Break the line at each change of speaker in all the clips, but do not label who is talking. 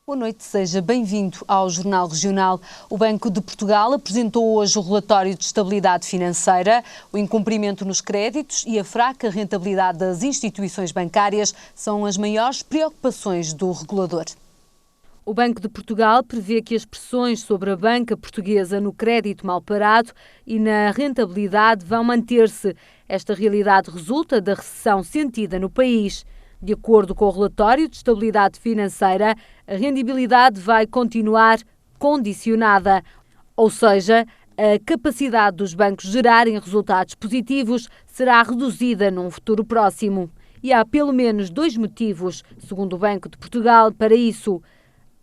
Boa noite, seja bem-vindo ao Jornal Regional. O Banco de Portugal apresentou hoje o relatório de estabilidade financeira. O incumprimento nos créditos e a fraca rentabilidade das instituições bancárias são as maiores preocupações do regulador. O Banco de Portugal prevê que as pressões sobre a banca portuguesa no crédito mal parado e na rentabilidade vão manter-se. Esta realidade resulta da recessão sentida no país. De acordo com o relatório de estabilidade financeira, a rendibilidade vai continuar condicionada, ou seja, a capacidade dos bancos gerarem resultados positivos será reduzida num futuro próximo. E há pelo menos 2 motivos, segundo o Banco de Portugal, para isso.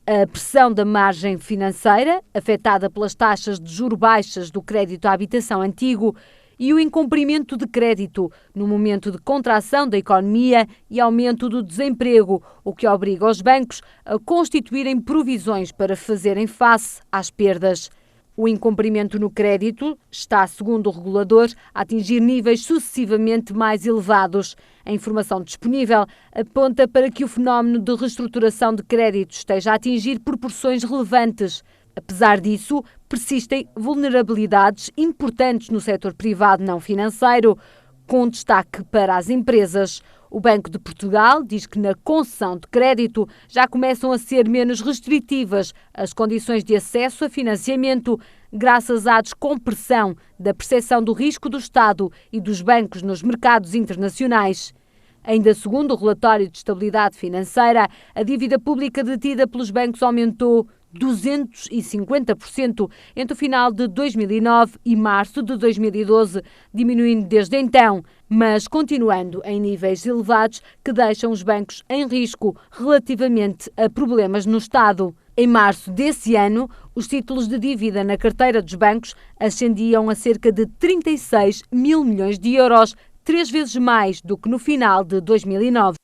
A pressão da margem financeira, afetada pelas taxas de juros baixas do crédito à habitação antigo, e o incumprimento de crédito no momento de contração da economia e aumento do desemprego, o que obriga os bancos a constituírem provisões para fazerem face às perdas. O incumprimento no crédito está, segundo o regulador, a atingir níveis sucessivamente mais elevados. A informação disponível aponta para que o fenómeno de reestruturação de créditos esteja a atingir proporções relevantes. Apesar disso, persistem vulnerabilidades importantes no setor privado não financeiro, com destaque para as empresas. O Banco de Portugal diz que na concessão de crédito já começam a ser menos restritivas as condições de acesso a financiamento, graças à descompressão da percepção do risco do Estado e dos bancos nos mercados internacionais. Ainda segundo o relatório de estabilidade financeira, a dívida pública detida pelos bancos aumentou 250% entre o final de 2009 e março de 2012, diminuindo desde então, mas continuando em níveis elevados que deixam os bancos em risco relativamente a problemas no Estado. Em março desse ano, os títulos de dívida na carteira dos bancos ascendiam a cerca de 36 mil milhões de euros, 3 vezes mais do que no final de 2009.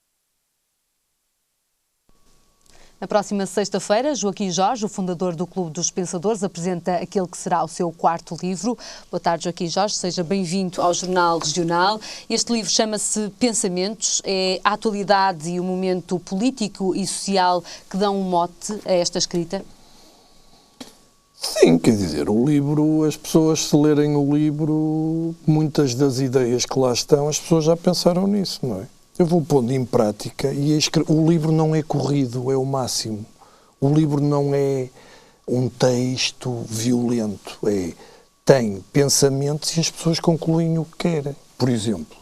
Na próxima sexta-feira, Joaquim Jorge, o fundador do Clube dos Pensadores, apresenta aquele que será o seu 4º livro. Boa tarde, Joaquim Jorge, seja bem-vindo ao Jornal Regional. Este livro chama-se Pensamentos, é a atualidade e o momento político e social que dão um mote a esta escrita?
Sim, quer dizer, o livro, as pessoas se lerem o livro, muitas das ideias que lá estão, as pessoas já pensaram nisso, não é? Eu vou pondo em prática e o livro não é corrido, é o máximo. O livro não é um texto violento, tem pensamentos e as pessoas concluem o que querem. Por exemplo,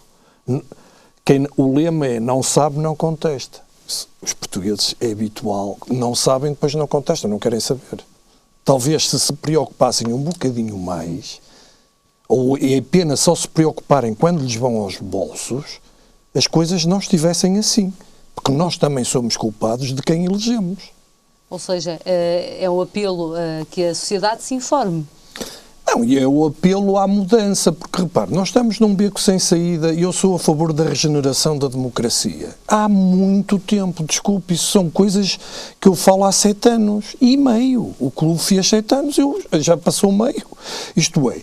o lema é não sabe, não contesta. Os portugueses é habitual, não sabem, depois não contestam, não querem saber. Talvez se preocupassem um bocadinho mais, ou é apenas só se preocuparem quando lhes vão aos bolsos, as coisas não estivessem assim. Porque nós também somos culpados de quem elegemos.
Ou seja, é um apelo a que a sociedade se informe.
Não, e é o apelo à mudança, porque repare, nós estamos num beco sem saída e eu sou a favor da regeneração da democracia. Há muito tempo, desculpe, isso são coisas que eu falo há 7 anos e meio. O clube fez 7 anos, já passou meio. Isto é,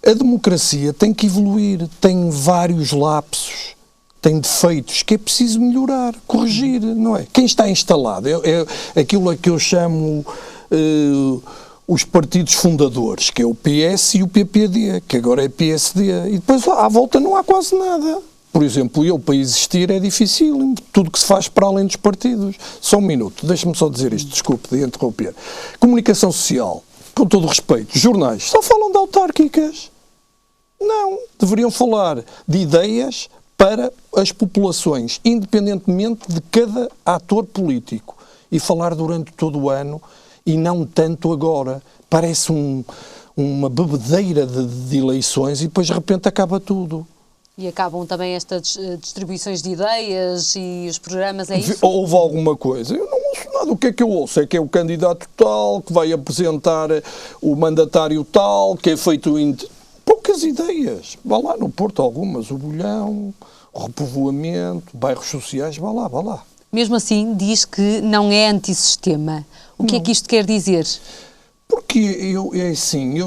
a democracia tem que evoluir, tem vários lapsos, tem defeitos que é preciso melhorar, corrigir, não é? Quem está instalado é aquilo a que eu chamo os partidos fundadores, que é o PS e o PPD, que agora é PSD, e depois à volta não há quase nada. Por exemplo, eu para existir é difícil, tudo que se faz para além dos partidos. Só um minuto, deixa-me só dizer isto, desculpe de interromper. Comunicação social, com todo o respeito, jornais, só falam de autárquicas. Não, deveriam falar de ideias para as populações, independentemente de cada ator político, e falar durante todo o ano e não tanto agora. Parece uma bebedeira de eleições e depois de repente acaba tudo.
E acabam também estas distribuições de ideias e os programas, é isso?
Houve alguma coisa? Eu não ouço nada. O que é que eu ouço? É que é o candidato tal, que vai apresentar o mandatário tal, que é feito... Poucas ideias. Vá lá no Porto algumas, o Bolhão, o repovoamento, bairros sociais, vá lá.
Mesmo assim, diz que não é antissistema. O que é que isto quer dizer?
Porque é assim,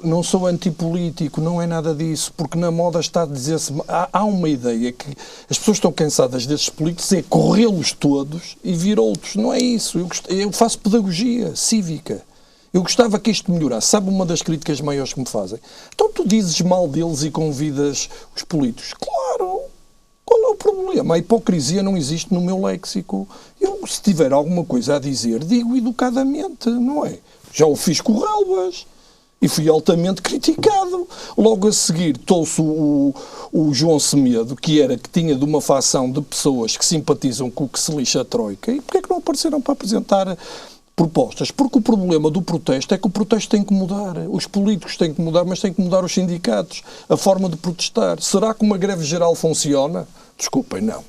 não sou antipolítico, não é nada disso, porque na moda está a dizer-se, há uma ideia que as pessoas estão cansadas destes políticos, é corrê-los todos e vir outros, não é isso, eu faço pedagogia cívica, eu gostava que isto melhorasse, sabe uma das críticas maiores que me fazem? Então tu dizes mal deles e convidas os políticos, claro, qual é o problema? A hipocrisia não existe no meu léxico, eu se tiver alguma coisa a dizer, digo educadamente, não é? Já o fiz com o Relvas e fui altamente criticado. Logo a seguir trouxe o João Semedo, que tinha de uma facção de pessoas que simpatizam com o que se lixa a Troika. E porquê é que não apareceram para apresentar propostas? Porque o problema do protesto é que o protesto tem que mudar. Os políticos têm que mudar, mas têm que mudar os sindicatos. A forma de protestar. Será que uma greve geral funciona? Desculpem, não.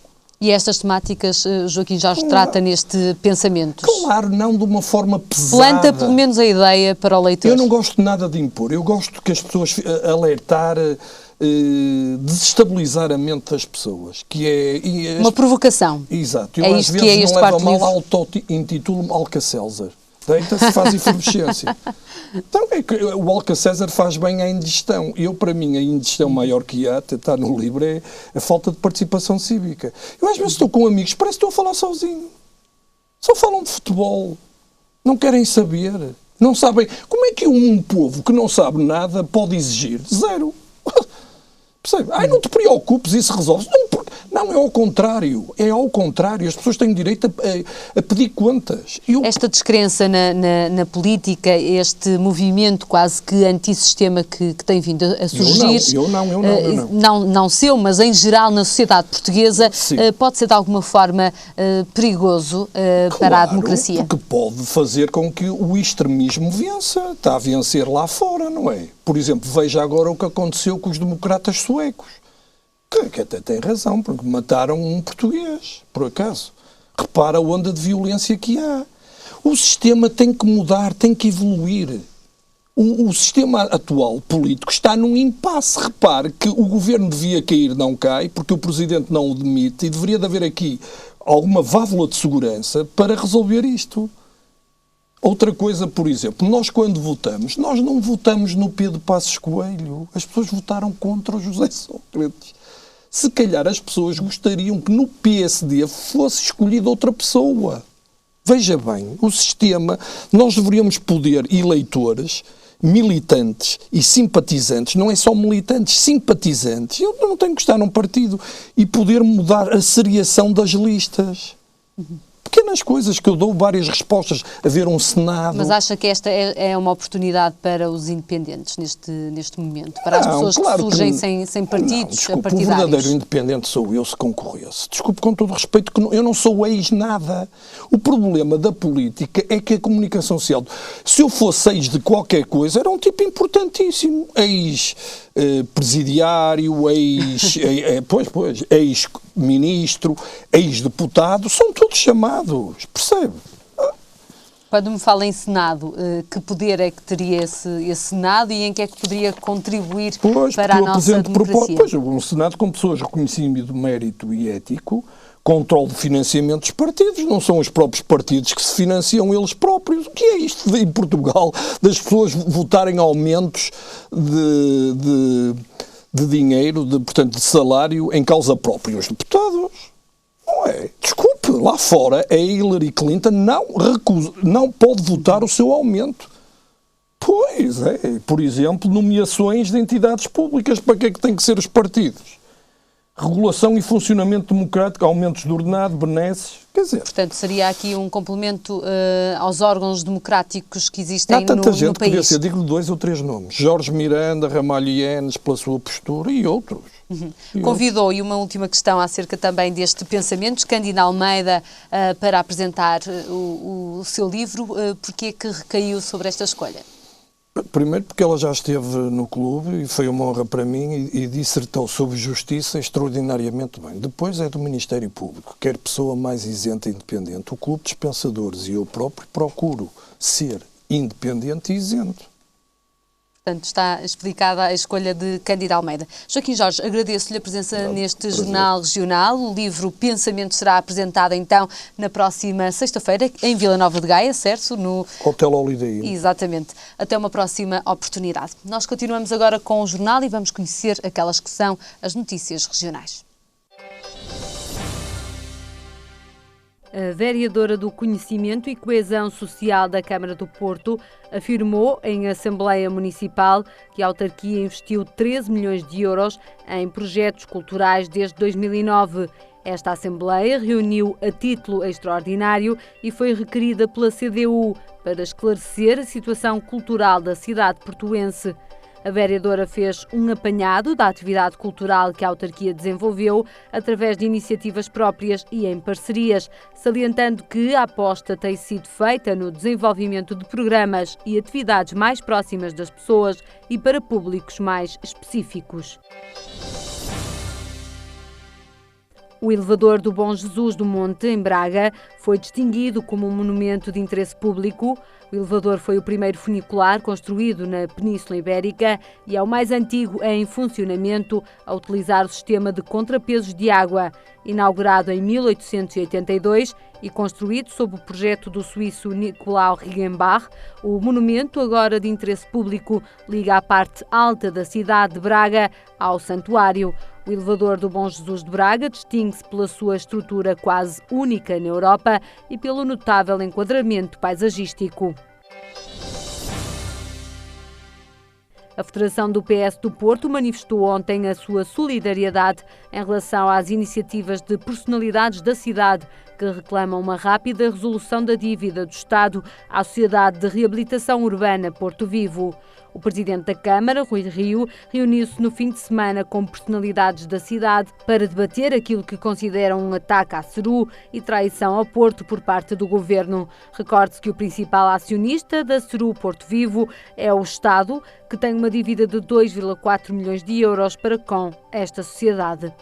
E estas temáticas, Joaquim Jorge, trata neste Pensamentos?
Claro, não de uma forma pesada.
Planta pelo menos a ideia para o leitor.
Eu não gosto nada de impor. Eu gosto que as pessoas alertar, desestabilizar a mente das pessoas.
Uma provocação.
Exato. Eu
é
às
isto
vezes
que é este
não levo a
quarto
mal,
livro.
auto-intitulo-me Alcacéser. Deita-se, faz efervescência. Então, é que o Alcacéser faz bem à indigestão. Para mim, a indigestão maior que há, até está no livro, é a falta de participação cívica. Eu às vezes estou com amigos, parece que estou a falar sozinho. Só falam de futebol. Não querem saber. Não sabem. Como é que um povo que não sabe nada pode exigir? Zero. Percebe? Não te preocupes, isso resolve. Não, é ao contrário. É ao contrário. As pessoas têm direito a pedir contas.
Esta descrença na política, este movimento quase que antissistema que tem vindo a surgir...
Eu não.
Não seu, mas em geral na sociedade portuguesa, pode ser de alguma forma perigoso para a democracia?
Porque pode fazer com que o extremismo vença. Está a vencer lá fora, não é? Por exemplo, veja agora o que aconteceu com os democratas suecos. Que até tem razão, porque mataram um português, por acaso. Repara a onda de violência que há. O sistema tem que mudar, tem que evoluir. O sistema atual político está num impasse. Repare que o governo devia cair, não cai, porque o presidente não o demite, e deveria de haver aqui alguma válvula de segurança para resolver isto. Outra coisa, por exemplo, nós quando votamos, nós não votamos no Pedro Passos Coelho. As pessoas votaram contra o José Sócrates. Se calhar as pessoas gostariam que no PSD fosse escolhida outra pessoa. Veja bem, o sistema, nós deveríamos poder, eleitores, militantes e simpatizantes, não é só militantes, simpatizantes, eu não tenho que estar num partido, e poder mudar a seriação das listas. Pequenas coisas que eu dou várias respostas, haver um Senado...
Mas acha que esta é uma oportunidade para os independentes neste momento? Para as pessoas que surgem sem partidos partidários?
O verdadeiro independente sou eu se concorresse. Desculpe, com todo o respeito, que eu não sou ex-nada. O problema da política é que a comunicação social... Se eu fosse ex de qualquer coisa, era um tipo importantíssimo. Ex-presidiário, ex-ministro, ex-deputado, são todos chamados, percebe?
Quando me fala em Senado, que poder é que teria esse Senado e em que é que poderia contribuir para a nossa democracia?
Um Senado com pessoas reconhecidas de mérito e ético, controle de financiamento dos partidos, não são os próprios partidos que se financiam eles próprios. O que é isto em Portugal, das pessoas votarem aumentos de dinheiro, portanto, de salário em causa própria? Os deputados. Não é? Desculpe, lá fora a Hillary Clinton não pode votar o seu aumento. Pois é. Por exemplo, nomeações de entidades públicas. Para que é que têm que ser os partidos? Regulação e funcionamento democrático, aumentos de ordenado, benesses, quer dizer...
Portanto, seria aqui um complemento aos órgãos democráticos que existem no país.
Há tanta gente que podia ser, digo-lhe 2 ou 3 nomes. Jorge Miranda, Ramalho Enes, pela sua postura, e outros.
Convidou, e uma última questão acerca também deste Pensamentos, Cândida Almeida, para apresentar o seu livro. Porquê é que recaiu sobre esta escolha?
Primeiro porque ela já esteve no clube e foi uma honra para mim e dissertou sobre justiça extraordinariamente bem. Depois é do Ministério Público, quer pessoa mais isenta e independente. O clube de dispensadores e eu próprio procuro ser independente e isento.
Portanto, está explicada a escolha de Cândido Almeida. Joaquim Jorge, agradeço-lhe a presença neste Jornal Regional. O livro Pensamento será apresentado, então, na próxima sexta-feira, em Vila Nova de Gaia, certo? No
Hotel Holiday Inn.
Exatamente. Até uma próxima oportunidade. Nós continuamos agora com o jornal e vamos conhecer aquelas que são as notícias regionais. A vereadora do Conhecimento e Coesão Social da Câmara do Porto afirmou em Assembleia Municipal que a autarquia investiu 13 milhões de euros em projetos culturais desde 2009. Esta Assembleia reuniu a título extraordinário e foi requerida pela CDU para esclarecer a situação cultural da cidade portuense. A vereadora fez um apanhado da atividade cultural que a autarquia desenvolveu através de iniciativas próprias e em parcerias, salientando que a aposta tem sido feita no desenvolvimento de programas e atividades mais próximas das pessoas e para públicos mais específicos. O elevador do Bom Jesus do Monte, em Braga, foi distinguido como um monumento de interesse público. O elevador foi o primeiro funicular construído na Península Ibérica e é o mais antigo em funcionamento a utilizar o sistema de contrapesos de água. Inaugurado em 1882 e construído sob o projeto do suíço Nicolau Riggenbach, o monumento, agora de interesse público, liga a parte alta da cidade de Braga ao santuário. O elevador do Bom Jesus de Braga distingue-se pela sua estrutura quase única na Europa e pelo notável enquadramento paisagístico. A Federação do PS do Porto manifestou ontem a sua solidariedade em relação às iniciativas de personalidades da cidade que reclamam uma rápida resolução da dívida do Estado à Sociedade de Reabilitação Urbana Porto Vivo. O presidente da Câmara, Rui Rio, reuniu-se no fim de semana com personalidades da cidade para debater aquilo que consideram um ataque à Ceru e traição ao Porto por parte do governo. Recorde-se que o principal acionista da Ceru Porto Vivo é o Estado, que tem uma dívida de 2,4 milhões de euros para com esta sociedade.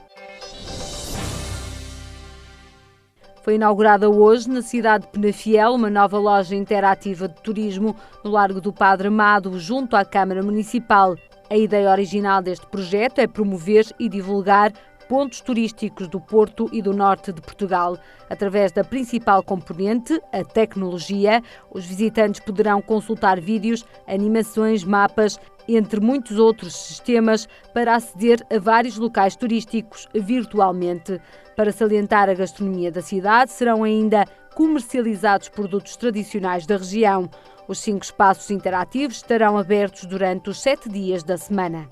Foi inaugurada hoje, na cidade de Penafiel, uma nova loja interativa de turismo no Largo do Padre Amado, junto à Câmara Municipal. A ideia original deste projeto é promover e divulgar pontos turísticos do Porto e do norte de Portugal. Através da principal componente, a tecnologia, os visitantes poderão consultar vídeos, animações, mapas, entre muitos outros sistemas, para aceder a vários locais turísticos virtualmente. Para salientar a gastronomia da cidade, serão ainda comercializados produtos tradicionais da região. Os 5 espaços interativos estarão abertos durante os 7 dias da semana.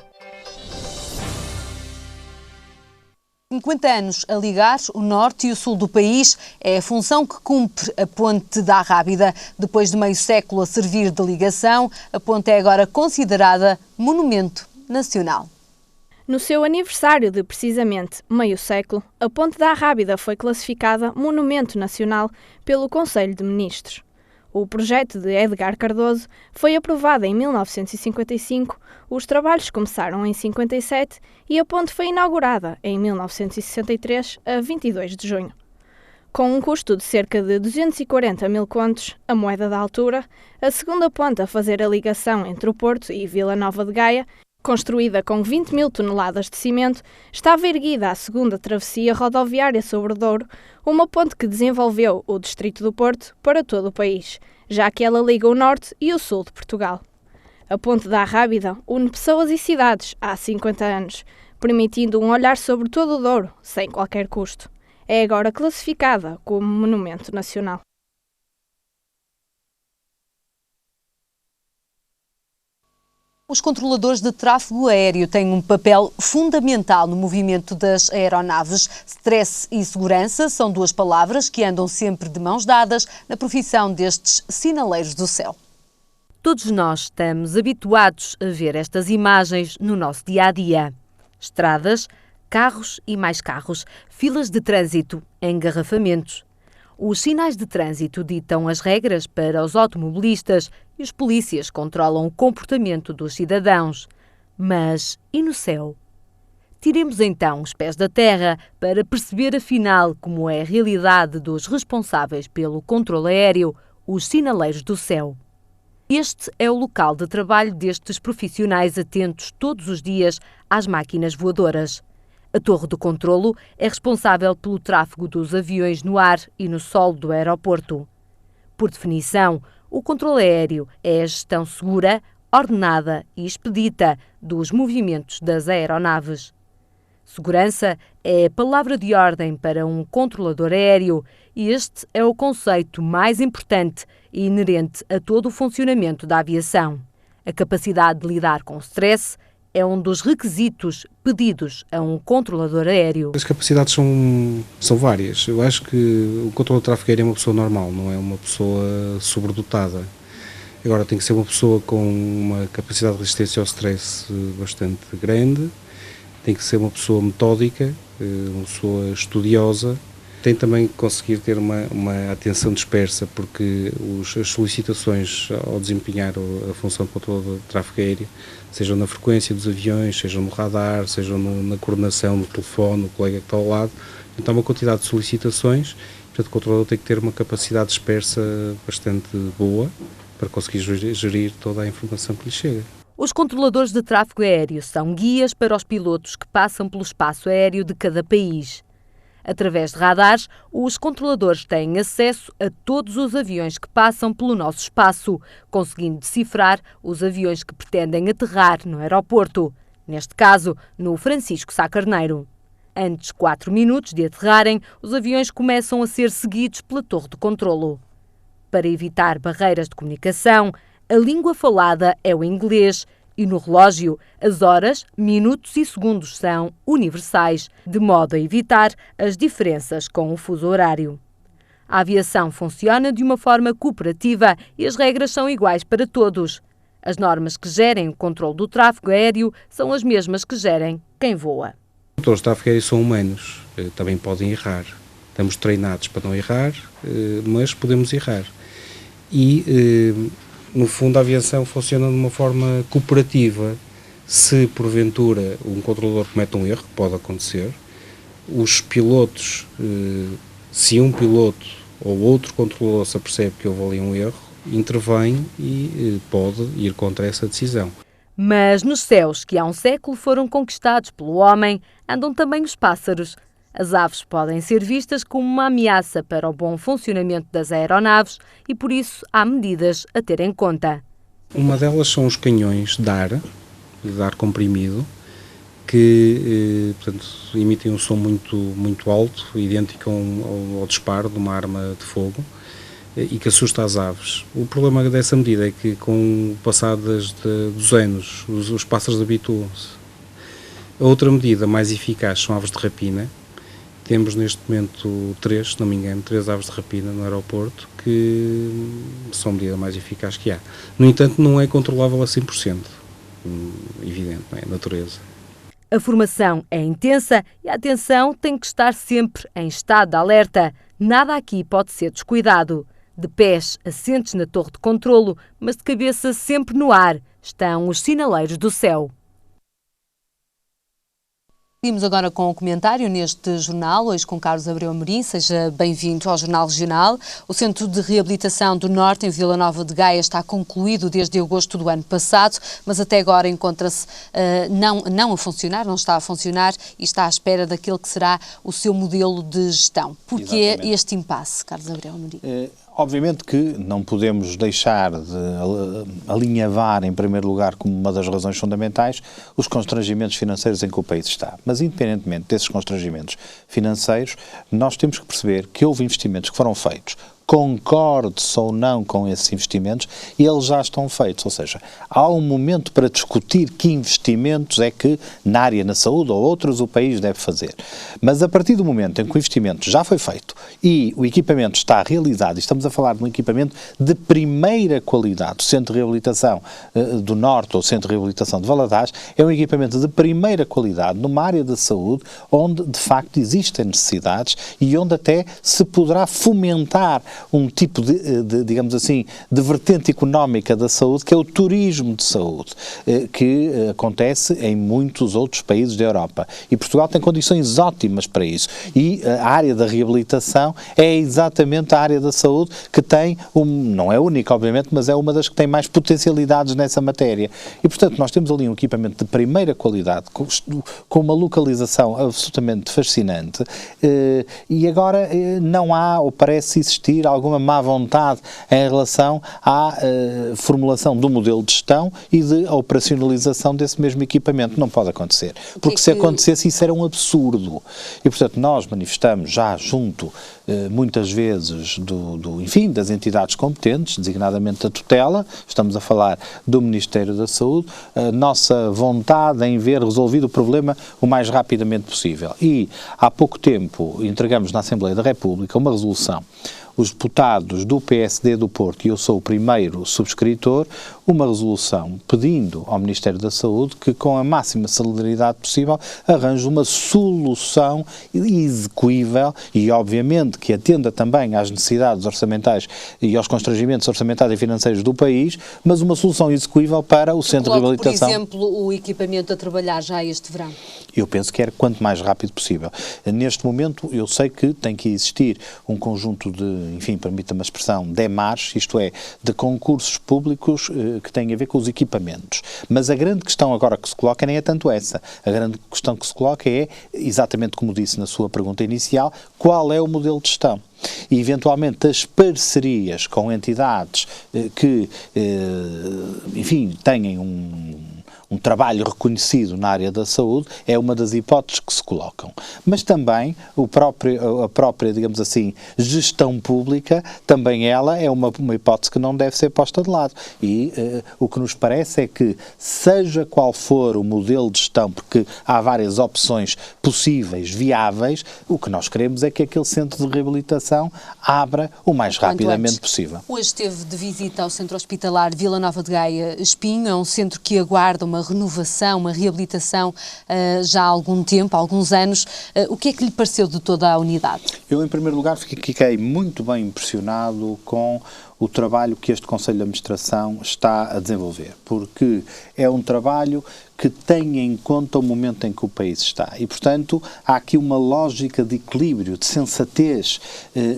50 anos a ligar o norte e o sul do país é a função que cumpre a Ponte da Arrábida. Depois de meio século a servir de ligação, a ponte é agora considerada monumento nacional.
No seu aniversário de precisamente meio século, a Ponte da Arrábida foi classificada Monumento Nacional pelo Conselho de Ministros. O projeto de Edgar Cardoso foi aprovado em 1955, os trabalhos começaram em 57 e a ponte foi inaugurada em 1963, a 22 de junho. Com um custo de cerca de 240 mil contos, a moeda da altura, a segunda ponte a fazer a ligação entre o Porto e Vila Nova de Gaia, construída com 20 mil toneladas de cimento, estava erguida a segunda travessia rodoviária sobre o Douro, uma ponte que desenvolveu o distrito do Porto para todo o país, já que ela liga o norte e o sul de Portugal. A Ponte da Arrábida une pessoas e cidades há 50 anos, permitindo um olhar sobre todo o Douro, sem qualquer custo. É agora classificada como Monumento Nacional.
Os controladores de tráfego aéreo têm um papel fundamental no movimento das aeronaves. Stress e segurança são duas palavras que andam sempre de mãos dadas na profissão destes sinaleiros do céu. Todos nós estamos habituados a ver estas imagens no nosso dia-a-dia. Estradas, carros e mais carros, filas de trânsito, engarrafamentos. Os sinais de trânsito ditam as regras para os automobilistas e os polícias controlam o comportamento dos cidadãos. Mas e no céu? Tiremos então os pés da terra para perceber afinal como é a realidade dos responsáveis pelo controle aéreo, os sinaleiros do céu. Este é o local de trabalho destes profissionais atentos todos os dias às máquinas voadoras. A torre de controlo é responsável pelo tráfego dos aviões no ar e no solo do aeroporto. Por definição, o controle aéreo é a gestão segura, ordenada e expedita dos movimentos das aeronaves. Segurança é a palavra de ordem para um controlador aéreo e este é o conceito mais importante e inerente a todo o funcionamento da aviação. A capacidade de lidar com o stress é um dos requisitos pedidos a um controlador aéreo.
As capacidades são várias. Eu acho que o controlador de tráfego aéreo é uma pessoa normal, não é uma pessoa sobredotada. Agora tem que ser uma pessoa com uma capacidade de resistência ao stress bastante grande, tem que ser uma pessoa metódica, uma pessoa estudiosa, tem também que conseguir ter uma atenção dispersa, porque as solicitações ao desempenhar a função de controlador de tráfego aéreo, sejam na frequência dos aviões, sejam no radar, sejam na coordenação do telefone, do colega que está ao lado, então há uma quantidade de solicitações, portanto o controlador tem que ter uma capacidade dispersa bastante boa para conseguir gerir toda a informação que lhe chega.
Os controladores de tráfego aéreo são guias para os pilotos que passam pelo espaço aéreo de cada país. Através de radares, os controladores têm acesso a todos os aviões que passam pelo nosso espaço, conseguindo decifrar os aviões que pretendem aterrar no aeroporto, neste caso, no Francisco Sá Carneiro. Antes de 4 minutos de aterrarem, os aviões começam a ser seguidos pela torre de controlo. Para evitar barreiras de comunicação, a língua falada é o inglês e no relógio as horas, minutos e segundos são universais, de modo a evitar as diferenças com o fuso horário. A aviação funciona de uma forma cooperativa e as regras são iguais para todos. As normas que gerem o controle do tráfego aéreo são as mesmas que gerem quem voa.
Os controladores de tráfego aéreo são humanos, também podem errar. Estamos treinados para não errar, mas podemos errar. E, no fundo, a aviação funciona de uma forma cooperativa. Se, porventura, um controlador comete um erro, que pode acontecer, os pilotos, se um piloto ou outro controlador se apercebe que houve ali um erro, intervém e pode ir contra essa decisão.
Mas nos céus que há um século foram conquistados pelo homem, andam também os pássaros. As aves podem ser vistas como uma ameaça para o bom funcionamento das aeronaves e, por isso, há medidas a ter em conta.
Uma delas são os canhões de ar comprimido, que portanto, emitem um som muito alto, idêntico ao disparo de uma arma de fogo, e que assusta as aves. O problema dessa medida é que, com o passar dos anos, os pássaros habituam-se. A outra medida mais eficaz são aves de rapina. Temos neste momento 3, se não me engano, 3 aves de rapina no aeroporto, que são a medida mais eficaz que há. No entanto, não é controlável a 100%, evidente, não é? A natureza.
A formação é intensa e a atenção tem que estar sempre em estado de alerta. Nada aqui pode ser descuidado. De pés assentes na torre de controlo, mas de cabeça sempre no ar, estão os sinaleiros do céu. Seguimos agora com o comentário neste jornal, hoje com Carlos Abreu Amorim. Seja bem-vindo ao Jornal Regional. O Centro de Reabilitação do Norte, em Vila Nova de Gaia, está concluído desde agosto do ano passado, mas até agora encontra-se não a funcionar, não está a funcionar e está à espera daquele que será o seu modelo de gestão. Porquê este impasse, Carlos Abreu Amorim?
Obviamente que não podemos deixar de alinhavar, em primeiro lugar, como uma das razões fundamentais, os constrangimentos financeiros em que o país está. Mas, independentemente desses constrangimentos financeiros, nós temos que perceber que houve investimentos que foram feitos, concorde-se ou não com esses investimentos, e eles já estão feitos. Ou seja, há um momento para discutir que investimentos é que, na área na saúde ou outros, o país deve fazer. Mas a partir do momento em que o investimento já foi feito e o equipamento está realizado, e estamos a falar de um equipamento de primeira qualidade, o Centro de Reabilitação do Norte ou o Centro de Reabilitação de Valadares, é um equipamento de primeira qualidade numa área da saúde onde, de facto, existem necessidades e onde até se poderá fomentar um tipo digamos assim, de vertente económica da saúde, que é o turismo de saúde, que acontece em muitos outros países da Europa. E Portugal tem condições ótimas para isso. E a área da reabilitação reabilitação é exatamente a área da saúde que tem, não é única obviamente, mas é uma das que tem mais potencialidades nessa matéria. E portanto nós temos ali um equipamento de primeira qualidade, com uma localização absolutamente fascinante, e agora não há, ou parece existir, alguma má vontade em relação à formulação do modelo de gestão e de operacionalização desse mesmo equipamento. Não pode acontecer. Porque se acontecesse, isso era um absurdo. E, portanto, nós manifestamos já junto, muitas vezes, enfim, das entidades competentes, designadamente da tutela, estamos a falar do Ministério da Saúde, a nossa vontade em ver resolvido o problema o mais rapidamente possível. E, há pouco tempo, entregamos na Assembleia da República uma resolução, os deputados do PSD do Porto, e eu sou o primeiro subscritor, uma resolução pedindo ao Ministério da Saúde que, com a máxima celeridade possível, arranje uma solução execuível e, obviamente, que atenda também às necessidades orçamentais e aos constrangimentos orçamentais e financeiros do país, mas uma solução execuível para o Centro de Reabilitação.
Por exemplo, o equipamento a trabalhar já este verão?
Eu penso que era quanto mais rápido possível. Neste momento, eu sei que tem que existir um conjunto de, enfim, permita-me a expressão, DEMARs, isto é, de concursos públicos que têm a ver com os equipamentos. Mas a grande questão agora que se coloca nem é tanto essa. A grande questão que se coloca é, exatamente como disse na sua pergunta inicial, qual é o modelo de gestão? E, eventualmente, as parcerias com entidades que, enfim, tenham um trabalho reconhecido na área da saúde é uma das hipóteses que se colocam. Mas também a própria, digamos assim, gestão pública, também ela é uma hipótese que não deve ser posta de lado. E o que nos parece é que, seja qual for o modelo de gestão, porque há várias opções possíveis, viáveis, o que nós queremos é que aquele centro de reabilitação abra o mais rapidamente possível.
Hoje esteve de visita ao Centro Hospitalar Vila Nova de Gaia Espinho, é um centro que aguarda uma renovação, uma reabilitação já há algum tempo, há alguns anos. O que é que lhe pareceu de toda a unidade?
Eu, em primeiro lugar, fiquei muito bem impressionado com o trabalho que este Conselho de Administração está a desenvolver, porque é um trabalho que tem em conta o momento em que o país está e, portanto, há aqui uma lógica de equilíbrio, de sensatez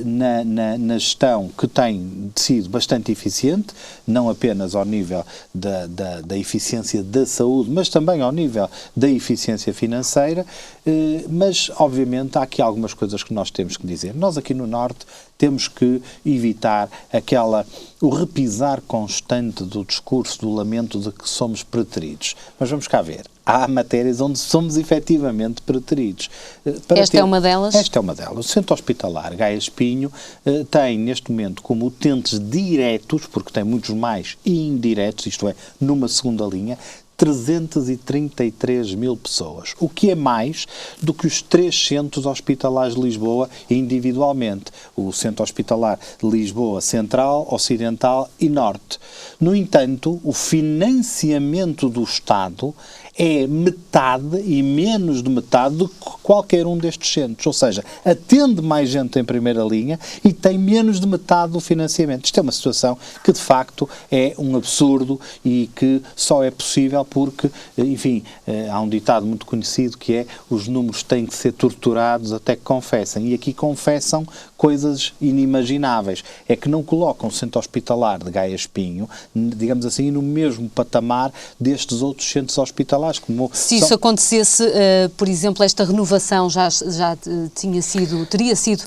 na gestão que tem sido bastante eficiente, não apenas ao nível da eficiência da saúde, mas também ao nível da eficiência financeira, mas, obviamente, há aqui algumas coisas que nós temos que dizer. Nós aqui no Norte temos que evitar o repisar constante do discurso, do lamento de que somos preteridos. Mas vamos cá ver. Há matérias onde somos efetivamente preteridos.
Esta é uma delas?
Esta é uma delas. O Centro Hospitalar Gaia Espinho tem, neste momento, como utentes diretos, porque tem muitos mais indiretos, isto é, numa segunda linha, 333 mil pessoas, o que é mais do que os 3 centros hospitalares de Lisboa individualmente, o Centro Hospitalar de Lisboa Central, Ocidental e Norte. No entanto, o financiamento do Estado é metade e menos de metade de qualquer um destes centros, ou seja, atende mais gente em primeira linha e tem menos de metade do financiamento. Isto é uma situação que, de facto, é um absurdo e que só é possível porque, enfim, há um ditado muito conhecido que é: os números têm que ser torturados até que confessem, e aqui confessam coisas inimagináveis. É que não colocam o Centro Hospitalar de Gaia Espinho, digamos assim, no mesmo patamar destes outros centros hospitalares.
Se isso acontecesse, por exemplo, esta renovação já teria sido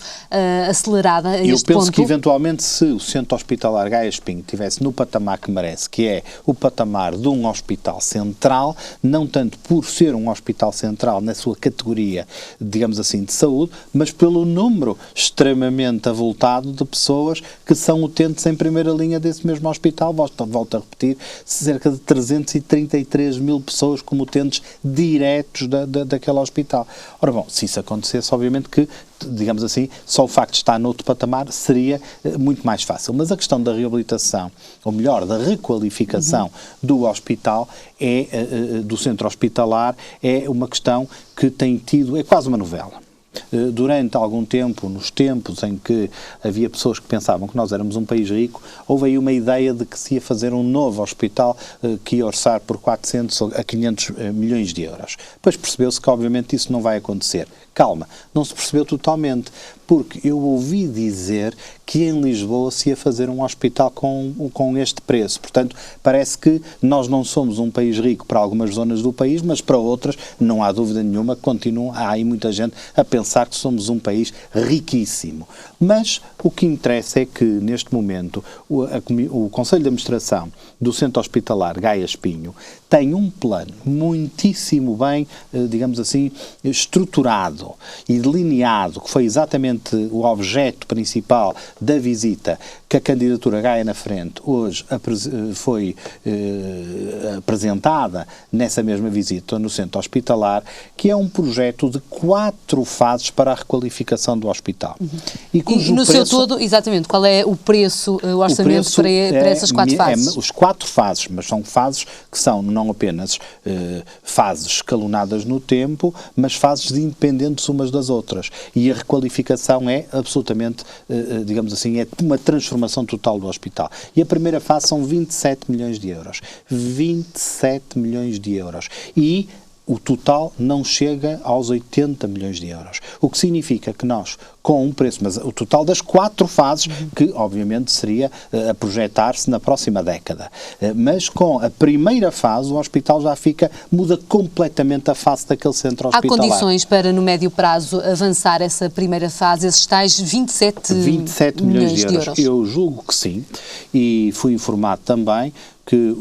acelerada a este ponto?
Eu penso que, eventualmente, se o Centro Hospitalar Gaia Espinho estivesse no patamar que merece, que é o patamar de um hospital central, não tanto por ser um hospital central na sua categoria, digamos assim, de saúde, mas pelo número extremamente avultado de pessoas que são utentes em primeira linha desse mesmo hospital. Volto a repetir, cerca de 333 mil pessoas como utentes diretos daquele hospital. Ora bom, se isso acontecesse, obviamente que, digamos assim, só o facto de estar noutro patamar seria muito mais fácil. Mas a questão da reabilitação, ou melhor, da requalificação do hospital, do centro hospitalar, é uma questão que tem tido, é quase uma novela. Durante algum tempo, nos tempos em que havia pessoas que pensavam que nós éramos um país rico, houve aí uma ideia de que se ia fazer um novo hospital que ia orçar por 400 a 500 milhões de euros. Depois percebeu-se que, obviamente, isso não vai acontecer. calma, não se percebeu totalmente, porque eu ouvi dizer que em Lisboa se ia fazer um hospital com este preço. Portanto, parece que nós não somos um país rico para algumas zonas do país, mas para outras, não há dúvida nenhuma, há aí muita gente a pensar que somos um país riquíssimo. Mas o que interessa é que, neste momento, o Conselho de Administração do Centro Hospitalar Gaia Espinho tem um plano muitíssimo bem, digamos assim, estruturado e delineado, que foi exatamente o objeto principal da visita que a candidatura Gaia na Frente hoje foi apresentada nessa mesma visita no Centro Hospitalar, que é um projeto de 4 fases para a requalificação do hospital.
E no seu todo, exatamente, qual é o preço, o orçamento para essas 4 fases?
Os 4 fases, mas são fases que são não apenas fases escalonadas no tempo, mas fases independentes umas das outras. E a requalificação é absolutamente, digamos assim, é uma transformação total do hospital. E a primeira fase são 27 milhões de euros. 27 milhões de euros. E o total não chega aos 80 milhões de euros. O que significa que nós, com um preço, mas o total das 4 fases, que obviamente seria a projetar-se na próxima década. Mas com a primeira fase, o hospital já muda completamente a face daquele centro hospitalar.
Há condições para, no médio prazo, avançar essa primeira fase, esses tais 27 milhões de euros?
Eu julgo que sim, e fui informado também que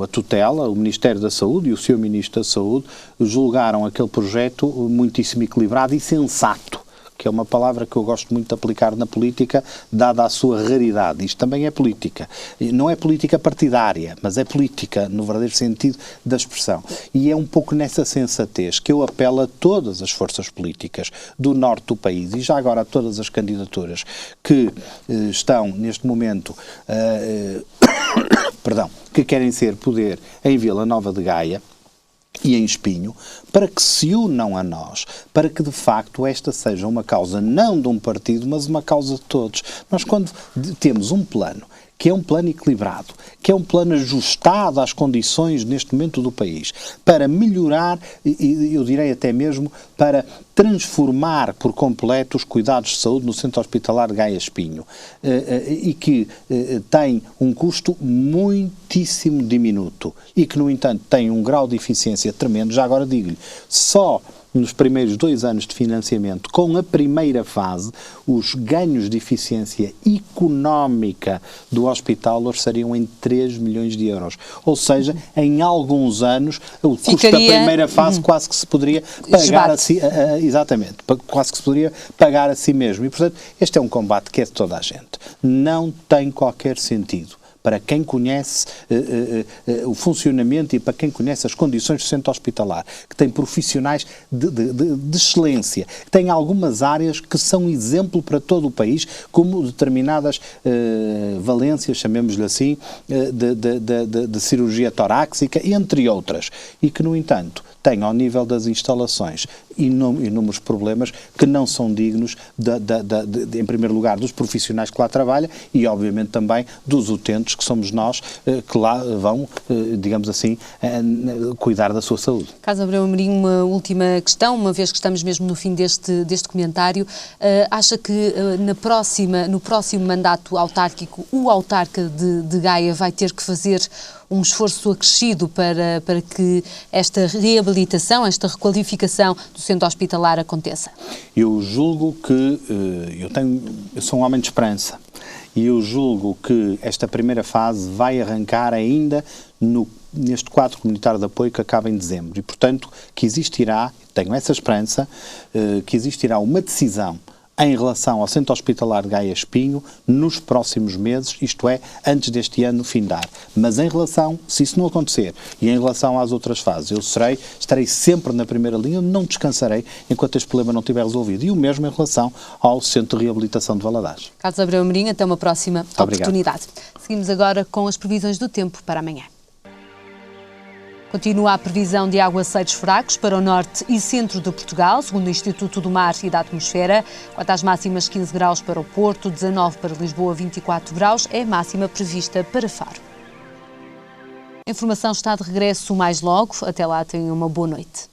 a tutela, o Ministério da Saúde e o Sr. Ministro da Saúde julgaram aquele projeto muitíssimo equilibrado e sensato, que é uma palavra que eu gosto muito de aplicar na política, dada a sua raridade. Isto também é política. Não é política partidária, mas é política no verdadeiro sentido da expressão. E é um pouco nessa sensatez que eu apelo a todas as forças políticas do norte do país e já agora a todas as candidaturas que estão neste momento que querem ser poder em Vila Nova de Gaia e em Espinho, para que se unam a nós, para que de facto esta seja uma causa não de um partido, mas uma causa de todos. Nós quando temos um plano, que é um plano equilibrado, que é um plano ajustado às condições neste momento do país, para melhorar, e eu direi até mesmo para transformar por completo os cuidados de saúde no Centro Hospitalar Gaia Espinho, e que tem um custo muitíssimo diminuto e que, no entanto, tem um grau de eficiência tremendo. Já agora digo-lhe, só nos primeiros 2 anos de financiamento, com a primeira fase, os ganhos de eficiência económica do hospital orçariam em 3 milhões de euros. Ou seja, em alguns anos, o custo da primeira fase quase que se poderia pagar a si, exatamente, quase que se poderia pagar a si mesmo. E, portanto, este é um combate que é de toda a gente. Não tem qualquer sentido. Para quem conhece o funcionamento e para quem conhece as condições do centro hospitalar, que tem profissionais de excelência, que tem algumas áreas que são exemplo para todo o país, como determinadas valências, chamemos-lhe assim, de cirurgia torácica, entre outras, e que, no entanto, tem ao nível das instalações inúmeros problemas que não são dignos, em primeiro lugar, dos profissionais que lá trabalham e, obviamente, também dos utentes, que somos nós, que lá vão, digamos assim, cuidar da sua saúde.
Carlos Abreu Amorim, uma última questão, uma vez que estamos mesmo no fim deste comentário, acha que no próximo mandato autárquico, o autarca de Gaia vai ter que fazer um esforço acrescido para que esta reabilitação, esta requalificação do centro hospitalar aconteça? Eu
julgo que, eu sou um homem de esperança, e eu julgo que esta primeira fase vai arrancar ainda neste quadro comunitário de apoio que acaba em dezembro, e portanto que existirá, tenho essa esperança, que existirá uma decisão em relação ao Centro Hospitalar de Gaia Espinho nos próximos meses, isto é, antes deste ano findar. Mas em relação, se isso não acontecer, e em relação às outras fases, eu estarei sempre na primeira linha, não descansarei enquanto este problema não estiver resolvido. E o mesmo em relação ao Centro de Reabilitação de Valadares.
Carlos Abreu Amorim, até uma próxima oportunidade.
Obrigado.
Seguimos agora com as previsões do tempo para amanhã. Continua a previsão de aguaceiros fracos para o norte e centro de Portugal, segundo o Instituto do Mar e da Atmosfera. Quanto às máximas, 15 graus para o Porto, 19 para Lisboa, 24 graus é a máxima prevista para Faro. A informação está de regresso mais logo. Até lá, tenham uma boa noite.